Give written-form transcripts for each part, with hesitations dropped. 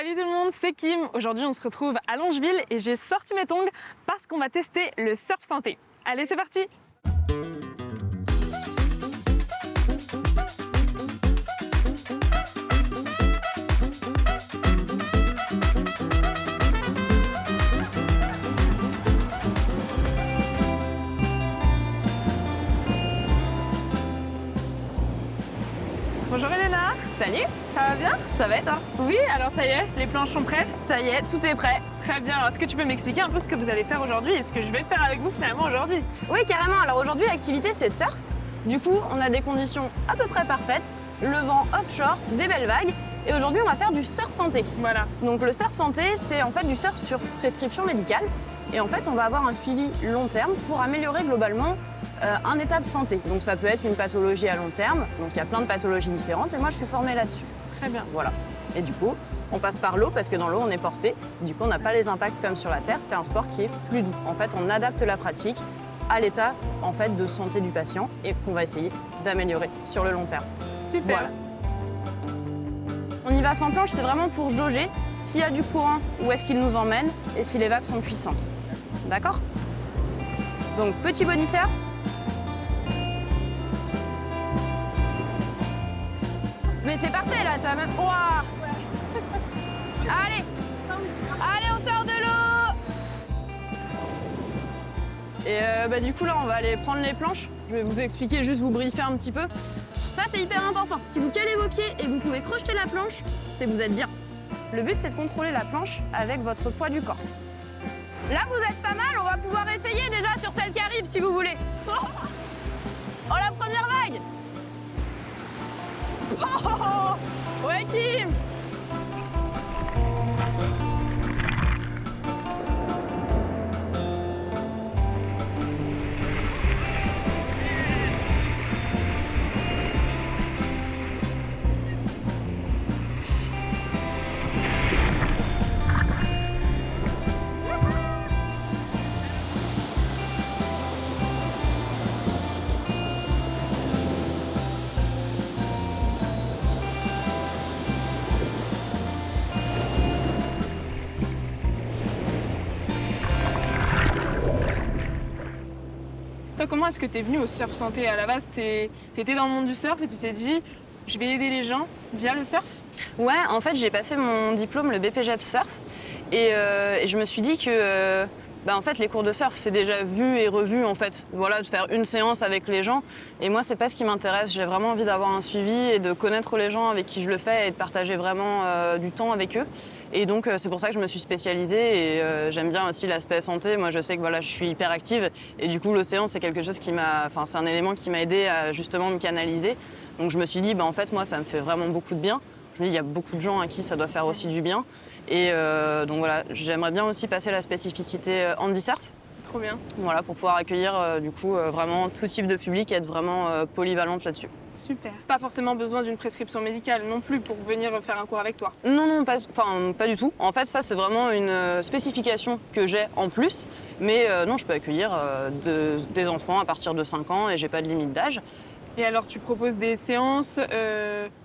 Salut tout le monde, c'est Kim. Aujourd'hui, on se retrouve à Longeville et j'ai sorti mes tongs parce qu'on va tester le surf santé. Allez, c'est parti! Bonjour Elena. Salut, Ça va bien? ça va et toi? Oui, alors ça y est, les planches sont prêtes? Ça y est, tout est prêt. Très bien, alors est-ce que tu peux m'expliquer un peu ce que vous allez faire aujourd'hui et ce que je vais faire avec vous finalement aujourd'hui? Oui, carrément. Alors aujourd'hui, l'activité, c'est surf. Du coup, on a des conditions à peu près parfaites. Le vent offshore, des belles vagues. Et aujourd'hui, on va faire du surf santé. Voilà. Donc le surf santé, c'est en fait du surf sur prescription médicale. Et en fait, on va avoir un suivi long terme pour améliorer globalement un état de santé. Donc ça peut être une pathologie à long terme. Donc il y a plein de pathologies différentes et moi, je suis formée là-dessus. Très bien. Voilà. Et du coup, on passe par l'eau parce que dans l'eau, on est porté. Du coup, on n'a pas les impacts comme sur la terre. C'est un sport qui est plus doux. En fait, on adapte la pratique à l'état en fait, de santé du patient et qu'on va essayer d'améliorer sur le long terme. Super. Voilà. On y va sans planche, c'est vraiment pour jauger s'il y a du courant, où est-ce qu'il nous emmène et si les vagues sont puissantes. D'accord? Donc, petit body surf. Mais c'est parfait là, t'as même... Ouah. Allez! Allez, on sort de l'eau! Et du coup là, on va aller prendre les planches. Je vais vous expliquer, juste vous briefer un petit peu. Ça, c'est hyper important. Si vous calez vos pieds et que vous pouvez crocheter la planche, c'est que vous êtes bien. Le but, c'est de contrôler la planche avec votre poids du corps. Là, vous êtes pas mal. On va pouvoir essayer déjà sur celle qui arrive, si vous voulez. Oh, la première vague! Oh, ouais, Kim! Toi, comment est-ce que tu es venue au surf santé? À la base, tu étais dans le monde du surf et tu t'es dit, je vais aider les gens via le surf? Ouais, en fait, j'ai passé mon diplôme, le BPJEP Surf, et je me suis dit que en fait, les cours de surf, c'est déjà vu et revu, en fait. Voilà, de faire une séance avec les gens. Et moi, c'est pas ce qui m'intéresse. J'ai vraiment envie d'avoir un suivi et de connaître les gens avec qui je le fais et de partager vraiment du temps avec eux. Et donc, c'est pour ça que je me suis spécialisée et j'aime bien aussi l'aspect santé. Moi, je sais que voilà, je suis hyper active et du coup, l'océan, c'est quelque chose qui m'a... Enfin, c'est un élément qui m'a aidé à justement me canaliser. Donc, je me suis dit, en fait, moi, ça me fait vraiment beaucoup de bien. Je me dis, il y a beaucoup de gens à qui ça doit faire aussi du bien. Et donc voilà, j'aimerais bien aussi passer la spécificité handisurf. Trop bien. Voilà, pour pouvoir accueillir vraiment tout type de public et être vraiment polyvalente là-dessus. Super. Pas forcément besoin d'une prescription médicale non plus pour venir faire un cours avec toi? Non, pas du tout. En fait, ça, c'est vraiment une spécification que j'ai en plus. Mais non, je peux accueillir des enfants à partir de 5 ans et j'ai pas de limite d'âge. Et alors, tu proposes des séances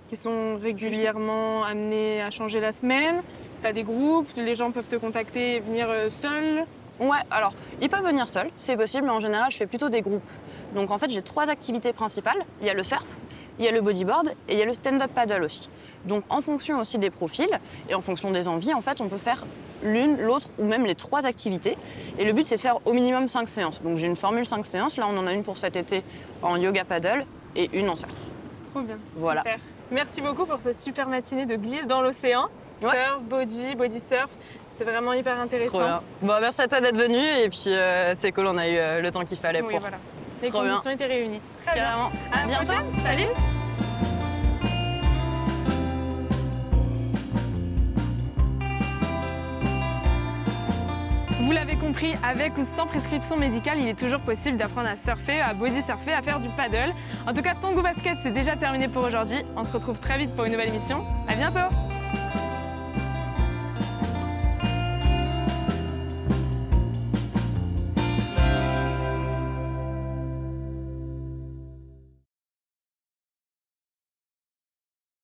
qui sont régulièrement amenées à changer la semaine? Tu as des groupes, les gens peuvent te contacter et venir seuls? Ouais, alors, ils peuvent venir seuls, c'est possible, mais en général, je fais plutôt des groupes. Donc en fait, j'ai 3 activités principales. Il y a le surf, il y a le bodyboard et il y a le stand-up paddle aussi. Donc en fonction aussi des profils et en fonction des envies, en fait, on peut faire l'une, l'autre ou même les 3 activités. Et le but, c'est de faire au minimum 5 séances. Donc j'ai une formule 5 séances. Là, on en a une pour cet été en yoga paddle et une en surf. Trop bien, voilà. Super. Merci beaucoup pour cette super matinée de glisse dans l'océan. Ouais. Surf, body surf, c'était vraiment hyper intéressant. Trop bien. Merci à toi d'être venu et puis c'est cool, on a eu le temps qu'il fallait Oui, pour. voilà. Les Trop conditions bien. étaient réunies. Très Carrément. bien. À la bientôt. prochaine. Salut. Vous l'avez compris, avec ou sans prescription médicale, il est toujours possible d'apprendre à surfer, à body surfer, à faire du paddle. En tout cas, Tongo Basket, c'est déjà terminé pour aujourd'hui. On se retrouve très vite pour une nouvelle émission. À bientôt!